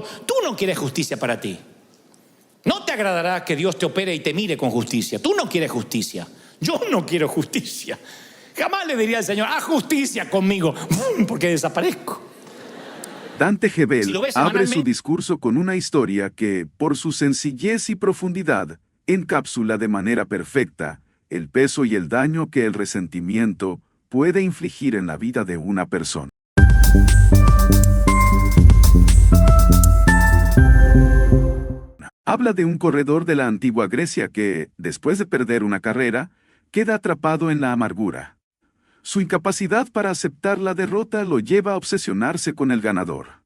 Tú no quieres justicia para ti. No te agradará que Dios te opere y te mire con justicia. Tú no quieres justicia. Yo no quiero justicia. Jamás le diría al Señor, haz justicia conmigo, porque desaparezco. Dante Gebel Si lo ves abre semanalmente, su discurso con una historia que, por su sencillez y profundidad, encapsula de manera perfecta el peso y el daño que el resentimiento puede infligir en la vida de una persona. Habla de un corredor de la antigua Grecia que, después de perder una carrera, queda atrapado en la amargura. Su incapacidad para aceptar la derrota lo lleva a obsesionarse con el ganador.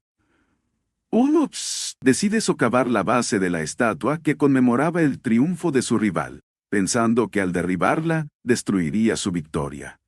Ups decide socavar la base de la estatua que conmemoraba el triunfo de su rival, pensando que al derribarla, destruiría su victoria.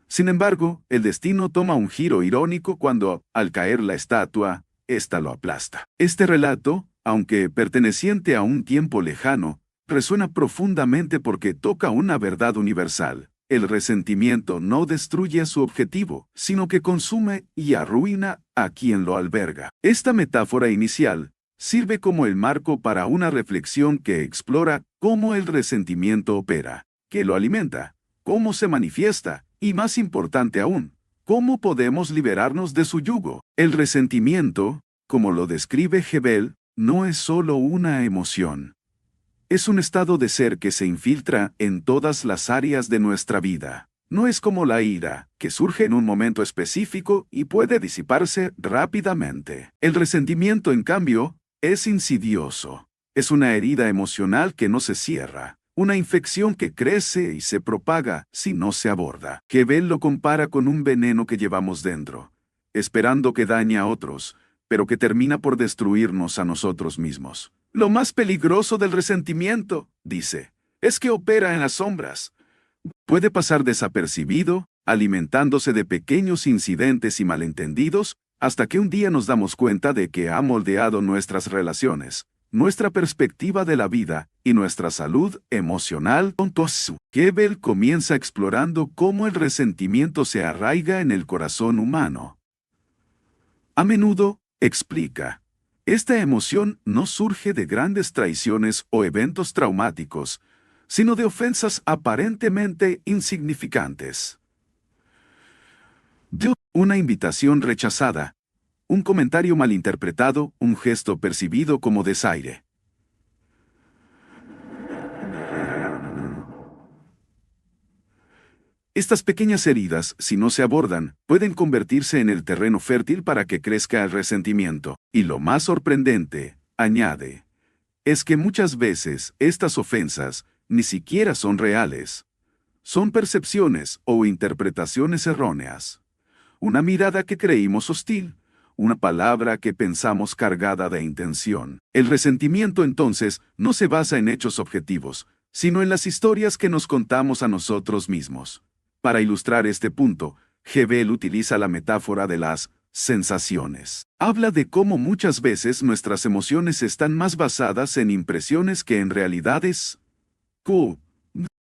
Sin embargo, el destino toma un giro irónico cuando, al caer la estatua, ésta lo aplasta. Este relato, aunque perteneciente a un tiempo lejano, resuena profundamente porque toca una verdad universal. El resentimiento no destruye su objetivo, sino que consume y arruina a quien lo alberga. Esta metáfora inicial sirve como el marco para una reflexión que explora cómo el resentimiento opera, qué lo alimenta, cómo se manifiesta, y más importante aún, cómo podemos liberarnos de su yugo. El resentimiento, como lo describe Gebel, no es solo una emoción. Es un estado de ser que se infiltra en todas las áreas de nuestra vida. No es como la ira, que surge en un momento específico y puede disiparse rápidamente. El resentimiento, en cambio, es insidioso. Es una herida emocional que no se cierra, una infección que crece y se propaga si no se aborda. Gebel lo compara con un veneno que llevamos dentro, esperando que dañe a otros, pero que termina por destruirnos a nosotros mismos. Lo más peligroso del resentimiento, dice, es que opera en las sombras. Puede pasar desapercibido, alimentándose de pequeños incidentes y malentendidos, hasta que un día nos damos cuenta de que ha moldeado nuestras relaciones, nuestra perspectiva de la vida y nuestra salud emocional. Gebel comienza explorando cómo el resentimiento se arraiga en el corazón humano. A menudo, explica, esta emoción no surge de grandes traiciones o eventos traumáticos, sino de ofensas aparentemente insignificantes. De una invitación rechazada, un comentario malinterpretado, un gesto percibido como desaire. Estas pequeñas heridas, si no se abordan, pueden convertirse en el terreno fértil para que crezca el resentimiento. Y lo más sorprendente, añade, es que muchas veces estas ofensas ni siquiera son reales. Son percepciones o interpretaciones erróneas. Una mirada que creímos hostil, una palabra que pensamos cargada de intención. El resentimiento entonces no se basa en hechos objetivos, sino en las historias que nos contamos a nosotros mismos. Para ilustrar este punto, Gebel utiliza la metáfora de las sensaciones. Habla de cómo muchas veces nuestras emociones están más basadas en impresiones que en realidades.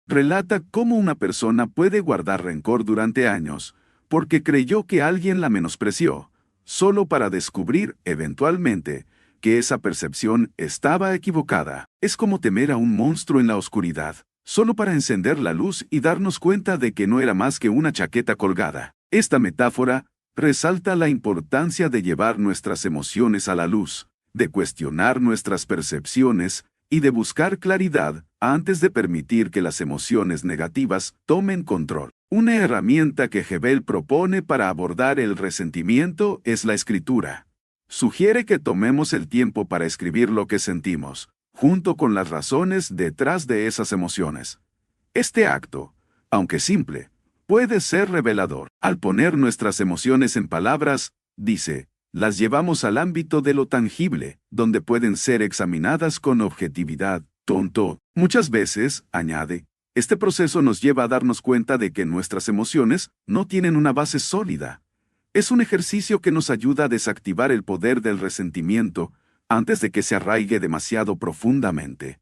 Relata cómo una persona puede guardar rencor durante años, porque creyó que alguien la menospreció, solo para descubrir, eventualmente, que esa percepción estaba equivocada. Es como temer a un monstruo en la oscuridad, solo para encender la luz y darnos cuenta de que no era más que una chaqueta colgada. Esta metáfora resalta la importancia de llevar nuestras emociones a la luz, de cuestionar nuestras percepciones y de buscar claridad antes de permitir que las emociones negativas tomen control. Una herramienta que Gebel propone para abordar el resentimiento es la escritura. Sugiere que tomemos el tiempo para escribir lo que sentimos, junto con las razones detrás de esas emociones. Este acto, aunque simple, puede ser revelador. Al poner nuestras emociones en palabras, dice, las llevamos al ámbito de lo tangible, donde pueden ser examinadas con objetividad. Muchas veces, añade, este proceso nos lleva a darnos cuenta de que nuestras emociones no tienen una base sólida. Es un ejercicio que nos ayuda a desactivar el poder del resentimiento antes de que se arraigue demasiado profundamente.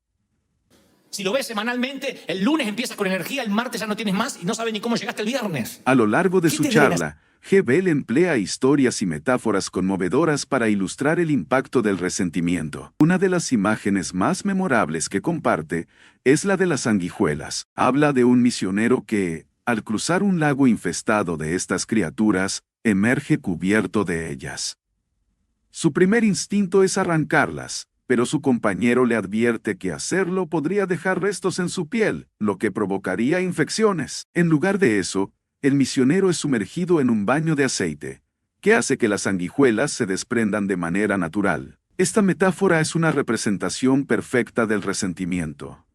Si lo ves semanalmente, el lunes empiezas con energía, el martes ya no tienes más y no sabes ni cómo llegaste el viernes. A lo largo de ¿Qué su te drena? charla, Gebel emplea historias y metáforas conmovedoras para ilustrar el impacto del resentimiento. Una de las imágenes más memorables que comparte es la de las sanguijuelas. Habla de un misionero que, al cruzar un lago infestado de estas criaturas, emerge cubierto de ellas. Su primer instinto es arrancarlas, pero su compañero le advierte que hacerlo podría dejar restos en su piel, lo que provocaría infecciones. En lugar de eso, el misionero es sumergido en un baño de aceite, que hace que las sanguijuelas se desprendan de manera natural. Esta metáfora es una representación perfecta del resentimiento.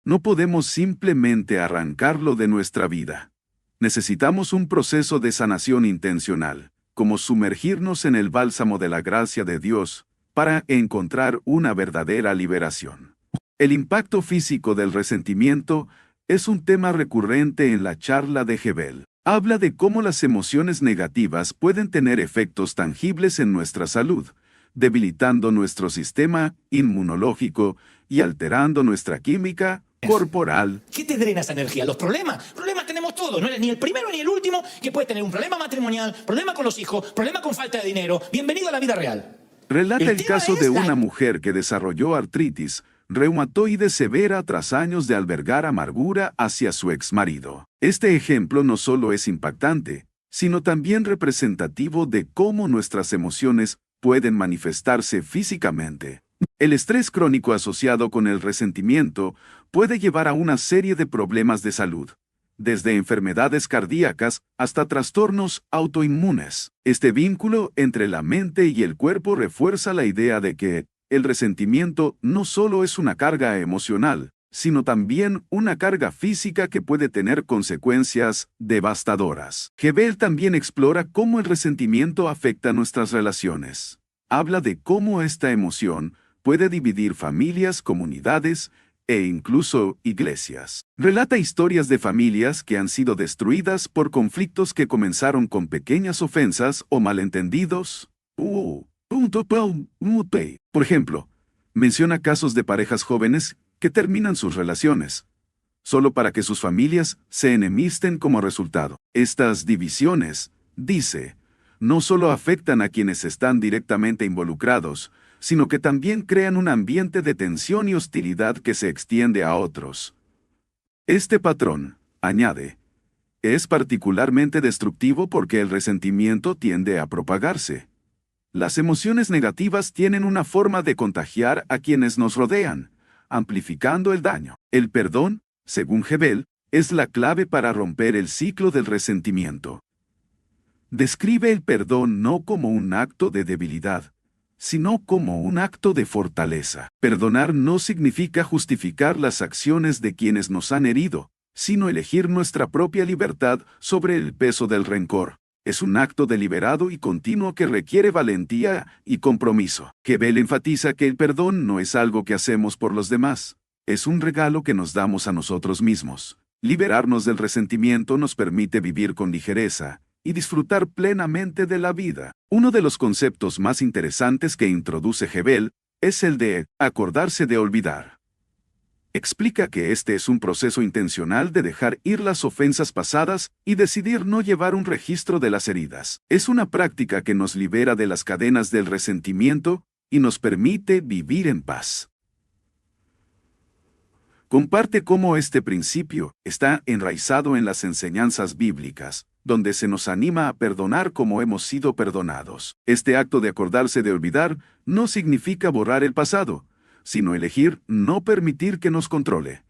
No podemos simplemente arrancarlo de nuestra vida. Necesitamos un proceso de sanación intencional, como sumergirnos en el bálsamo de la gracia de Dios, para encontrar una verdadera liberación. El impacto físico del resentimiento es un tema recurrente en la charla de Gebel. Habla de cómo las emociones negativas pueden tener efectos tangibles en nuestra salud, debilitando nuestro sistema inmunológico y alterando nuestra química corporal. ¿Qué te drena esa energía? Los problemas. Problemas tenemos todos. No eres ni el primero ni el último que puede tener un problema matrimonial, problema con los hijos, problema con falta de dinero. Bienvenido a la vida real. Relata el tema caso es de una mujer que desarrolló artritis reumatoide severa tras años de albergar amargura hacia su exmarido. Este ejemplo no solo es impactante, sino también representativo de cómo nuestras emociones pueden manifestarse físicamente. El estrés crónico asociado con el resentimiento puede llevar a una serie de problemas de salud, desde enfermedades cardíacas hasta trastornos autoinmunes. Este vínculo entre la mente y el cuerpo refuerza la idea de que el resentimiento no solo es una carga emocional, sino también una carga física que puede tener consecuencias devastadoras. Gebel también explora cómo el resentimiento afecta nuestras relaciones. Habla de cómo esta emoción puede dividir familias, comunidades e incluso iglesias. Relata historias de familias que han sido destruidas por conflictos que comenzaron con pequeñas ofensas o malentendidos. Por ejemplo, menciona casos de parejas jóvenes que terminan sus relaciones, solo para que sus familias se enemisten como resultado. Estas divisiones, dice, no solo afectan a quienes están directamente involucrados, sino que también crean un ambiente de tensión y hostilidad que se extiende a otros. Este patrón, añade, es particularmente destructivo porque el resentimiento tiende a propagarse. Las emociones negativas tienen una forma de contagiar a quienes nos rodean, amplificando el daño. El perdón, según Gebel, es la clave para romper el ciclo del resentimiento. Describe el perdón no como un acto de debilidad, sino como un acto de fortaleza. Perdonar no significa justificar las acciones de quienes nos han herido, sino elegir nuestra propia libertad sobre el peso del rencor. Es un acto deliberado y continuo que requiere valentía y compromiso. Gebel enfatiza que el perdón no es algo que hacemos por los demás, es un regalo que nos damos a nosotros mismos. Liberarnos del resentimiento nos permite vivir con ligereza y disfrutar plenamente de la vida. Uno de los conceptos más interesantes que introduce Gebel es el de acordarse de olvidar. Explica que este es un proceso intencional de dejar ir las ofensas pasadas y decidir no llevar un registro de las heridas. Es una práctica que nos libera de las cadenas del resentimiento y nos permite vivir en paz. Comparte cómo este principio está enraizado en las enseñanzas bíblicas, donde se nos anima a perdonar como hemos sido perdonados. Este acto de acordarse de olvidar no significa borrar el pasado, sino elegir no permitir que nos controle.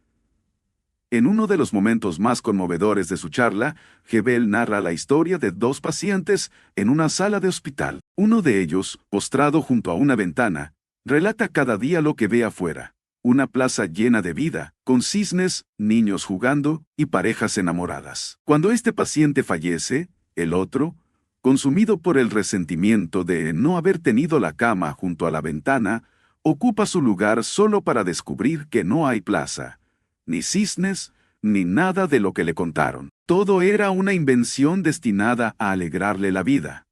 En uno de los momentos más conmovedores de su charla, Gebel narra la historia de dos pacientes en una sala de hospital. Uno de ellos, postrado junto a una ventana, relata cada día lo que ve afuera. Una plaza llena de vida, con cisnes, niños jugando y parejas enamoradas. Cuando este paciente fallece, el otro, consumido por el resentimiento de no haber tenido la cama junto a la ventana, ocupa su lugar solo para descubrir que no hay plaza, ni cisnes, ni nada de lo que le contaron. Todo era una invención destinada a alegrarle la vida.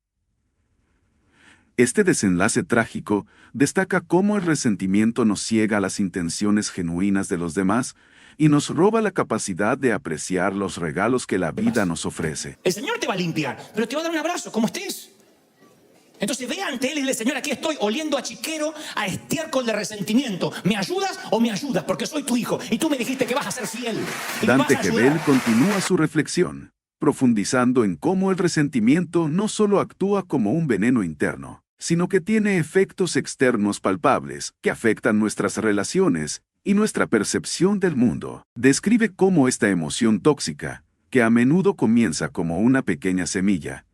Este desenlace trágico destaca cómo el resentimiento nos ciega a las intenciones genuinas de los demás y nos roba la capacidad de apreciar los regalos que la vida nos ofrece. El Señor te va a limpiar, pero te va a dar un abrazo, como estés. Entonces ve ante Él y dile: Señor, aquí estoy oliendo a chiquero, a estiércol de resentimiento. ¿Me ayudas o me ayudas? Porque soy tu hijo y tú me dijiste que vas a ser fiel. Dante Gebel continúa su reflexión, profundizando en cómo el resentimiento no solo actúa como un veneno interno, sino que tiene efectos externos palpables que afectan nuestras relaciones y nuestra percepción del mundo. Describe cómo esta emoción tóxica, que a menudo comienza como una pequeña semilla,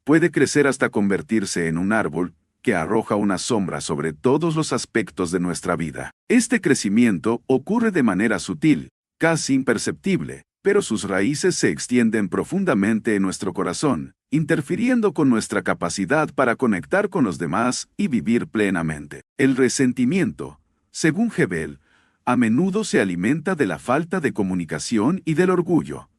puede crecer hasta convertirse en un árbol que arroja una sombra sobre todos los aspectos de nuestra vida. Este crecimiento ocurre de manera sutil, casi imperceptible, pero sus raíces se extienden profundamente en nuestro corazón, interfiriendo con nuestra capacidad para conectar con los demás y vivir plenamente. El resentimiento, según Gebel, a menudo se alimenta de la falta de comunicación y del orgullo.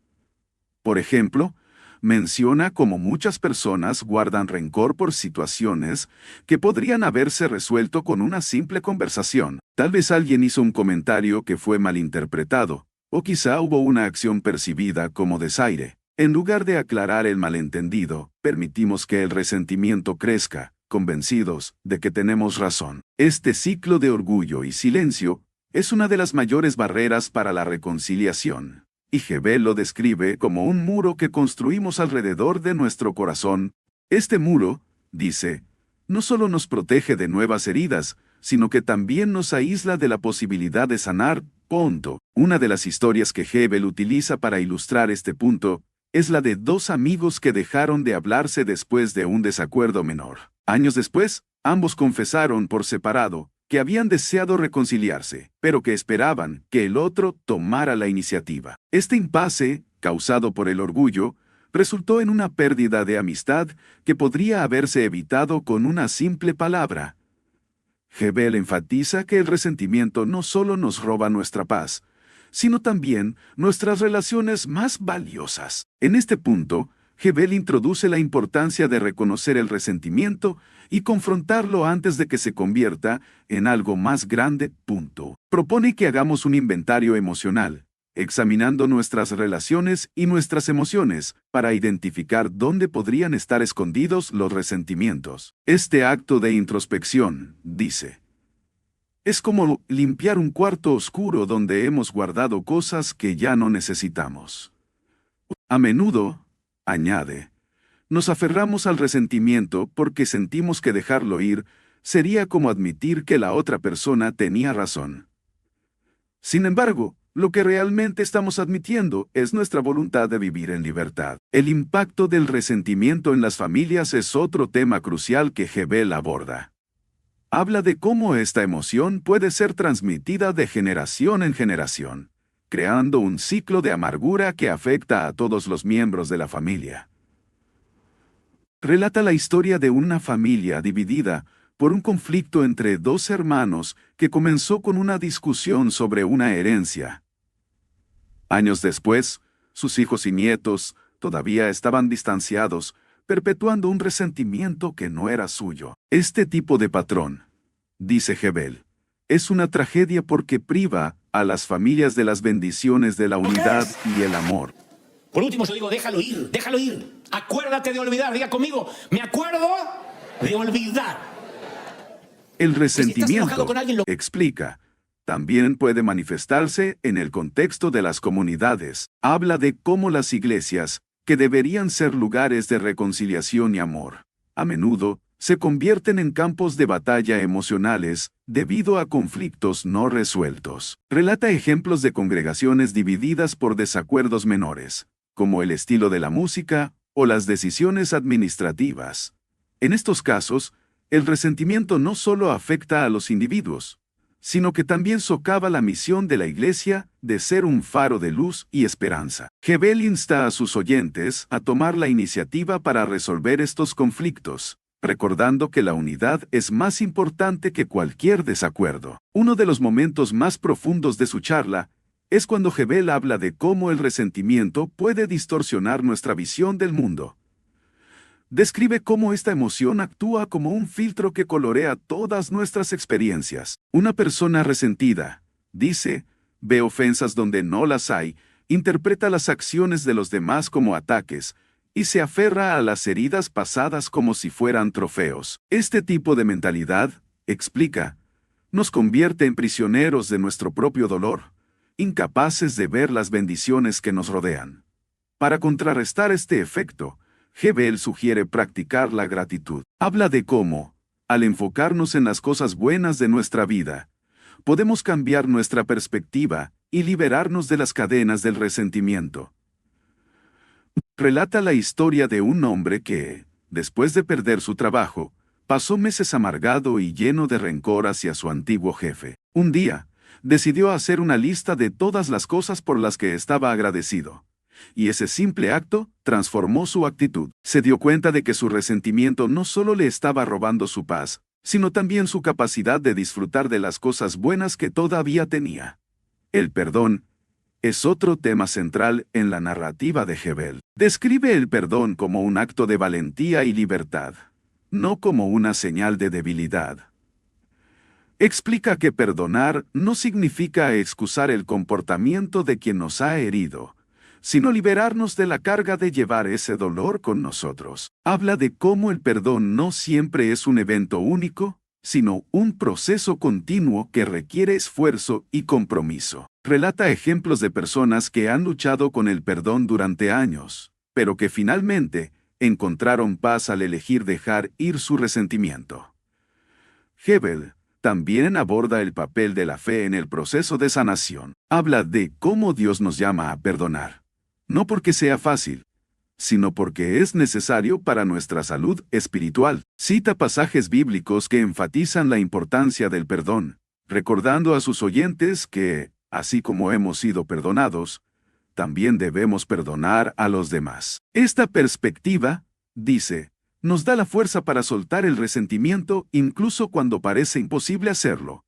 Por ejemplo, menciona cómo muchas personas guardan rencor por situaciones que podrían haberse resuelto con una simple conversación. Tal vez alguien hizo un comentario que fue malinterpretado, o quizá hubo una acción percibida como desaire. En lugar de aclarar el malentendido, permitimos que el resentimiento crezca, convencidos de que tenemos razón. Este ciclo de orgullo y silencio es una de las mayores barreras para la reconciliación. Y Gebel lo describe como un muro que construimos alrededor de nuestro corazón. Este muro, dice, no solo nos protege de nuevas heridas, sino que también nos aísla de la posibilidad de sanar. Una de las historias que Gebel utiliza para ilustrar este punto es la de dos amigos que dejaron de hablarse después de un desacuerdo menor. Años después, ambos confesaron por separado que habían deseado reconciliarse, pero que esperaban que el otro tomara la iniciativa. Este impasse, causado por el orgullo, resultó en una pérdida de amistad que podría haberse evitado con una simple palabra. Gebel enfatiza que el resentimiento no solo nos roba nuestra paz, sino también nuestras relaciones más valiosas. En este punto, Gebel introduce la importancia de reconocer el resentimiento y confrontarlo antes de que se convierta en algo más grande. Propone que hagamos un inventario emocional, examinando nuestras relaciones y nuestras emociones para identificar dónde podrían estar escondidos los resentimientos. Este acto de introspección, dice, es como limpiar un cuarto oscuro donde hemos guardado cosas que ya no necesitamos. A menudo, añade, nos aferramos al resentimiento porque sentimos que dejarlo ir sería como admitir que la otra persona tenía razón. Sin embargo, lo que realmente estamos admitiendo es nuestra voluntad de vivir en libertad. El impacto del resentimiento en las familias es otro tema crucial que Gebel aborda. Habla de cómo esta emoción puede ser transmitida de generación en generación, creando un ciclo de amargura que afecta a todos los miembros de la familia. Relata la historia de una familia dividida por un conflicto entre dos hermanos que comenzó con una discusión sobre una herencia. Años después, sus hijos y nietos todavía estaban distanciados, perpetuando un resentimiento que no era suyo. Este tipo de patrón, dice Gebel, es una tragedia porque priva a las familias de las bendiciones de la unidad y el amor. Por último, yo digo, déjalo ir, déjalo ir. Acuérdate de olvidar, diga conmigo, me acuerdo de olvidar. El resentimiento, explica, también puede manifestarse en el contexto de las comunidades. Habla de cómo las iglesias, que deberían ser lugares de reconciliación y amor, a menudo se convierten en campos de batalla emocionales debido a conflictos no resueltos. Relata ejemplos de congregaciones divididas por desacuerdos menores, como el estilo de la música o las decisiones administrativas. En estos casos, el resentimiento no solo afecta a los individuos, sino que también socava la misión de la Iglesia de ser un faro de luz y esperanza. Gebel insta a sus oyentes a tomar la iniciativa para resolver estos conflictos, recordando que la unidad es más importante que cualquier desacuerdo. Uno de los momentos más profundos de su charla es cuando Gebel habla de cómo el resentimiento puede distorsionar nuestra visión del mundo. describe cómo esta emoción actúa como un filtro que colorea todas nuestras experiencias. Una persona resentida, dice, ve ofensas donde no las hay, interpreta las acciones de los demás como ataques, y se aferra a las heridas pasadas como si fueran trofeos. Este tipo de mentalidad, explica, nos convierte en prisioneros de nuestro propio dolor, incapaces de ver las bendiciones que nos rodean. Para contrarrestar este efecto, Hebel sugiere practicar la gratitud. Habla de cómo, al enfocarnos en las cosas buenas de nuestra vida, podemos cambiar nuestra perspectiva y liberarnos de las cadenas del resentimiento. Relata la historia de un hombre que, después de perder su trabajo, pasó meses amargado y lleno de rencor hacia su antiguo jefe. Un día, decidió hacer una lista de todas las cosas por las que estaba agradecido. Y ese simple acto transformó su actitud. Se dio cuenta de que su resentimiento no solo le estaba robando su paz, sino también su capacidad de disfrutar de las cosas buenas que todavía tenía. El perdón es otro tema central en la narrativa de Hebel. Describe el perdón como un acto de valentía y libertad, no como una señal de debilidad. Explica que perdonar no significa excusar el comportamiento de quien nos ha herido, sino liberarnos de la carga de llevar ese dolor con nosotros. Habla de cómo el perdón no siempre es un evento único, sino un proceso continuo que requiere esfuerzo y compromiso. Relata ejemplos de personas que han luchado con el perdón durante años, pero que finalmente encontraron paz al elegir dejar ir su resentimiento. Hebel también aborda el papel de la fe en el proceso de sanación. Habla de cómo Dios nos llama a perdonar, no porque sea fácil, sino porque es necesario para nuestra salud espiritual. Cita pasajes bíblicos que enfatizan la importancia del perdón, recordando a sus oyentes que, así como hemos sido perdonados, también debemos perdonar a los demás. Esta perspectiva, dice, nos da la fuerza para soltar el resentimiento incluso cuando parece imposible hacerlo.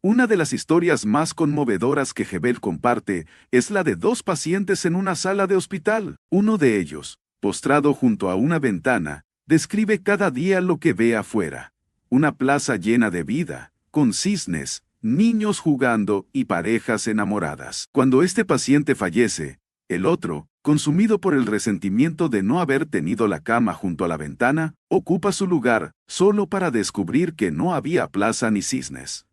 Una de las historias más conmovedoras que Hebel comparte es la de dos pacientes en una sala de hospital. Uno de ellos, postrado junto a una ventana, describe cada día lo que ve afuera. Una plaza llena de vida, con cisnes, niños jugando y parejas enamoradas. Cuando este paciente fallece, el otro, consumido por el resentimiento de no haber tenido la cama junto a la ventana, ocupa su lugar, solo para descubrir que no había plaza ni cisnes.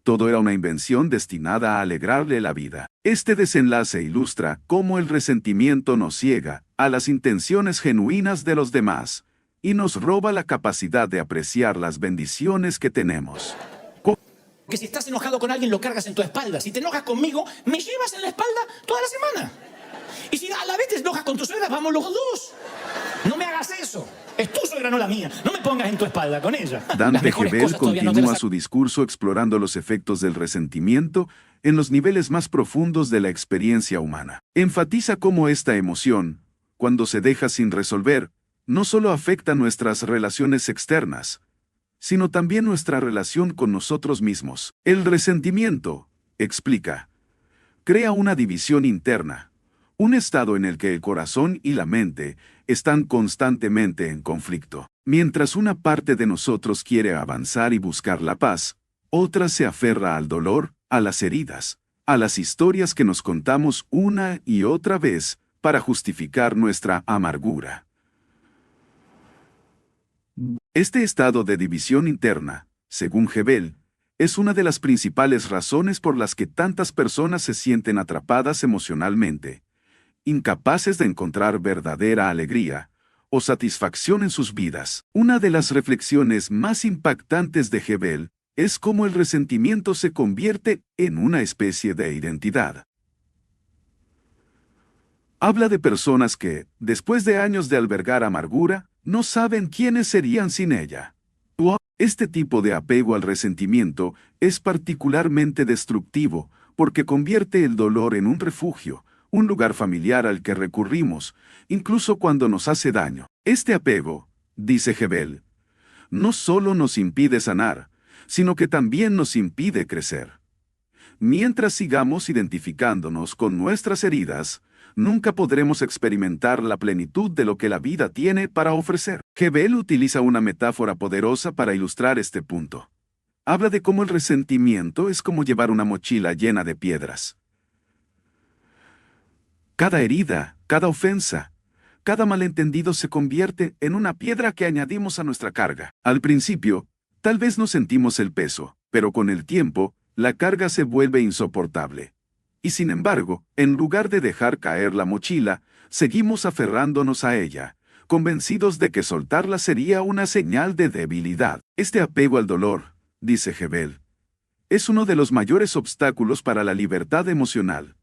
Todo era una invención destinada a alegrarle la vida. Este desenlace ilustra cómo el resentimiento nos ciega a las intenciones genuinas de los demás y nos roba la capacidad de apreciar las bendiciones que tenemos. Que si estás enojado con alguien lo cargas en tu espalda. Si te enojas conmigo, me llevas en la espalda toda la semana. Y si a la vez te enojas con tu suegra, vamos los dos. No me hagas eso. Es tu suegra, no la mía. No me pongas en tu espalda con ella. Dante Hebel continúa su discurso explorando los efectos del resentimiento en los niveles más profundos de la experiencia humana. Enfatiza cómo esta emoción, cuando se deja sin resolver, no solo afecta nuestras relaciones externas, sino también nuestra relación con nosotros mismos. El resentimiento, explica, crea una división interna, un estado en el que el corazón y la mente están constantemente en conflicto. Mientras una parte de nosotros quiere avanzar y buscar la paz, otra se aferra al dolor, a las heridas, a las historias que nos contamos una y otra vez para justificar nuestra amargura. Este estado de división interna, según Hebel, es una de las principales razones por las que tantas personas se sienten atrapadas emocionalmente, incapaces de encontrar verdadera alegría o satisfacción en sus vidas. Una de las reflexiones más impactantes de Hebel es cómo el resentimiento se convierte en una especie de identidad. Habla de personas que, después de años de albergar amargura, no saben quiénes serían sin ella. Este tipo de apego al resentimiento es particularmente destructivo porque convierte el dolor en un refugio, un lugar familiar al que recurrimos, incluso cuando nos hace daño. Este apego, dice Hebel, no solo nos impide sanar, sino que también nos impide crecer. Mientras sigamos identificándonos con nuestras heridas, nunca podremos experimentar la plenitud de lo que la vida tiene para ofrecer. Jebel utiliza una metáfora poderosa para ilustrar este punto. Habla de cómo el resentimiento es como llevar una mochila llena de piedras. Cada herida, cada ofensa, cada malentendido se convierte en una piedra que añadimos a nuestra carga. Al principio, tal vez no sentimos el peso, pero con el tiempo, la carga se vuelve insoportable. Y sin embargo, en lugar de dejar caer la mochila, seguimos aferrándonos a ella, convencidos de que soltarla sería una señal de debilidad. Este apego al dolor, dice Jebel, es uno de los mayores obstáculos para la libertad emocional.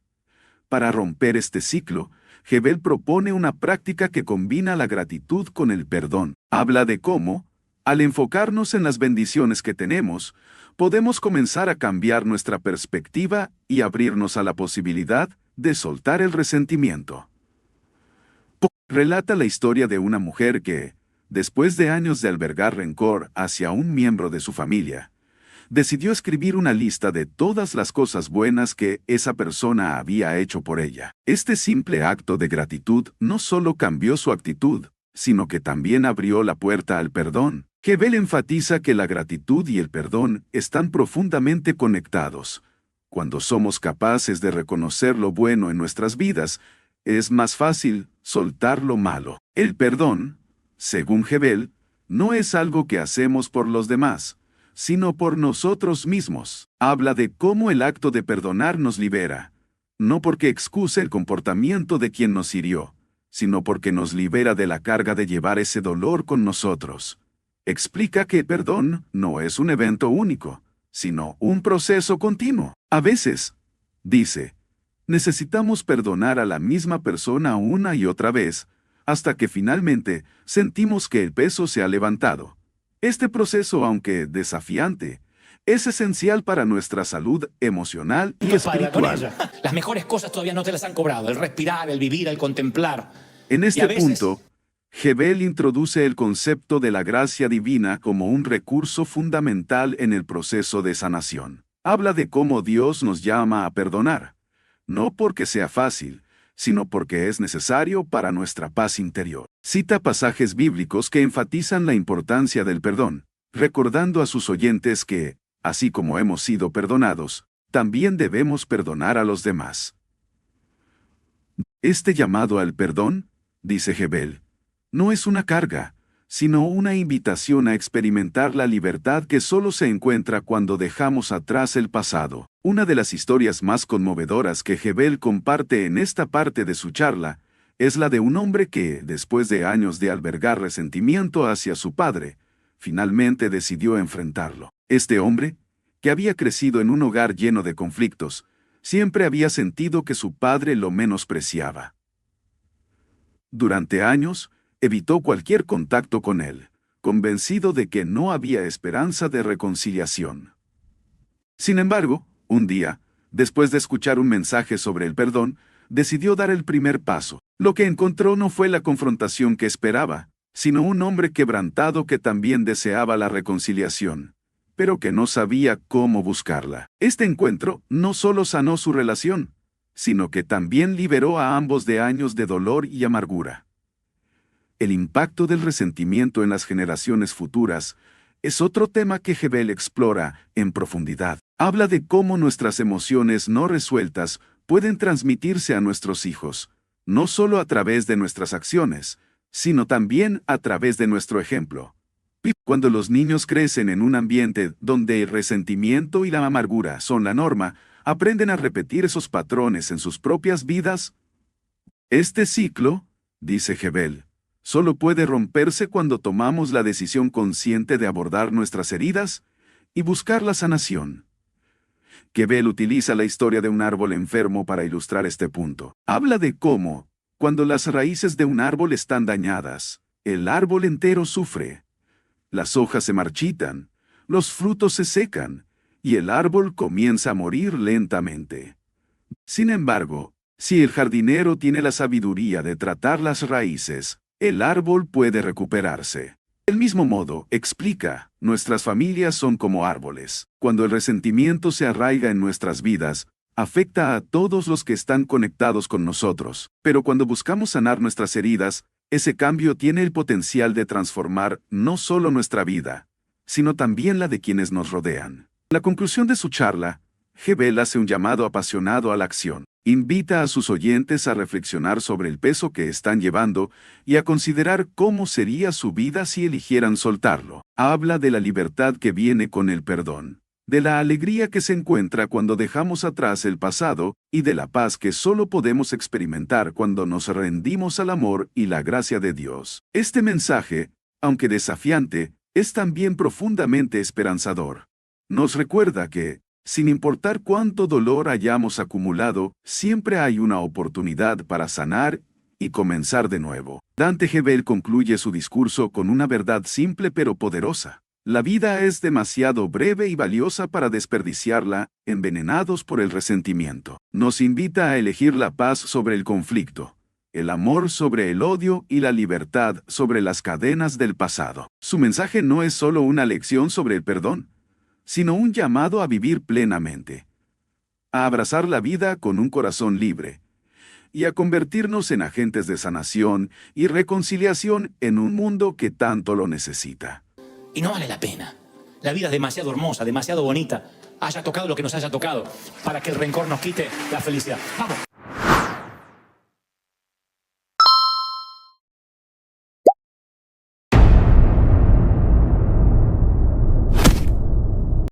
Para romper este ciclo, Jebel propone una práctica que combina la gratitud con el perdón. Habla de cómo, al enfocarnos en las bendiciones que tenemos, podemos comenzar a cambiar nuestra perspectiva y abrirnos a la posibilidad de soltar el resentimiento. Relata la historia de una mujer que, después de años de albergar rencor hacia un miembro de su familia, decidió escribir una lista de todas las cosas buenas que esa persona había hecho por ella. Este simple acto de gratitud no solo cambió su actitud, sino que también abrió la puerta al perdón. Jebel enfatiza que la gratitud y el perdón están profundamente conectados. Cuando somos capaces de reconocer lo bueno en nuestras vidas, es más fácil soltar lo malo. El perdón, según Jebel, no es algo que hacemos por los demás, sino por nosotros mismos. Habla de cómo el acto de perdonar nos libera, no porque excuse el comportamiento de quien nos hirió, sino porque nos libera de la carga de llevar ese dolor con nosotros. Explica que el perdón no es un evento único, sino un proceso continuo. A veces, dice, necesitamos perdonar a la misma persona una y otra vez, hasta que finalmente sentimos que el peso se ha levantado. Este proceso, aunque desafiante, es esencial para nuestra salud emocional y espiritual. Las mejores cosas todavía no te las han cobrado, el respirar, el vivir, el contemplar. En este punto, Jebel introduce el concepto de la gracia divina como un recurso fundamental en el proceso de sanación. Habla de cómo Dios nos llama a perdonar, no porque sea fácil, sino porque es necesario para nuestra paz interior. Cita pasajes bíblicos que enfatizan la importancia del perdón, recordando a sus oyentes que, así como hemos sido perdonados, también debemos perdonar a los demás. Este llamado al perdón, dice Jebel, no es una carga, sino una invitación a experimentar la libertad que solo se encuentra cuando dejamos atrás el pasado. Una de las historias más conmovedoras que Jebel comparte en esta parte de su charla es la de un hombre que, después de años de albergar resentimiento hacia su padre, finalmente decidió enfrentarlo. Este hombre, que había crecido en un hogar lleno de conflictos, siempre había sentido que su padre lo menospreciaba. Durante años, evitó cualquier contacto con él, convencido de que no había esperanza de reconciliación. Sin embargo, un día, después de escuchar un mensaje sobre el perdón, decidió dar el primer paso. Lo que encontró no fue la confrontación que esperaba, sino un hombre quebrantado que también deseaba la reconciliación, pero que no sabía cómo buscarla. Este encuentro no solo sanó su relación, sino que también liberó a ambos de años de dolor y amargura. El impacto del resentimiento en las generaciones futuras es otro tema que Jebel explora en profundidad. Habla de cómo nuestras emociones no resueltas pueden transmitirse a nuestros hijos, no solo a través de nuestras acciones, sino también a través de nuestro ejemplo. Cuando los niños crecen en un ambiente donde el resentimiento y la amargura son la norma, aprenden a repetir esos patrones en sus propias vidas. Este ciclo, dice Jebel, solo puede romperse cuando tomamos la decisión consciente de abordar nuestras heridas y buscar la sanación. Jebel utiliza la historia de un árbol enfermo para ilustrar este punto. Habla de cómo, cuando las raíces de un árbol están dañadas, el árbol entero sufre. Las hojas se marchitan, los frutos se secan, y el árbol comienza a morir lentamente. Sin embargo, si el jardinero tiene la sabiduría de tratar las raíces, el árbol puede recuperarse. Del mismo modo, explica, nuestras familias son como árboles. Cuando el resentimiento se arraiga en nuestras vidas, afecta a todos los que están conectados con nosotros, pero cuando buscamos sanar nuestras heridas, ese cambio tiene el potencial de transformar no solo nuestra vida, sino también la de quienes nos rodean. En la conclusión de su charla, Gebel hace un llamado apasionado a la acción. Invita a sus oyentes a reflexionar sobre el peso que están llevando y a considerar cómo sería su vida si eligieran soltarlo. Habla de la libertad que viene con el perdón, de la alegría que se encuentra cuando dejamos atrás el pasado y de la paz que solo podemos experimentar cuando nos rendimos al amor y la gracia de Dios. Este mensaje, aunque desafiante, es también profundamente esperanzador. Nos recuerda que, sin importar cuánto dolor hayamos acumulado, siempre hay una oportunidad para sanar y comenzar de nuevo. Dante Gebel concluye su discurso con una verdad simple pero poderosa. La vida es demasiado breve y valiosa para desperdiciarla, envenenados por el resentimiento. Nos invita a elegir la paz sobre el conflicto, el amor sobre el odio y la libertad sobre las cadenas del pasado. Su mensaje no es solo una lección sobre el perdón, sino un llamado a vivir plenamente, a abrazar la vida con un corazón libre, y a convertirnos en agentes de sanación y reconciliación en un mundo que tanto lo necesita. Y no vale la pena. La vida es demasiado hermosa, demasiado bonita. Haya tocado lo que nos haya tocado, para que el rencor nos quite la felicidad. ¡Vamos!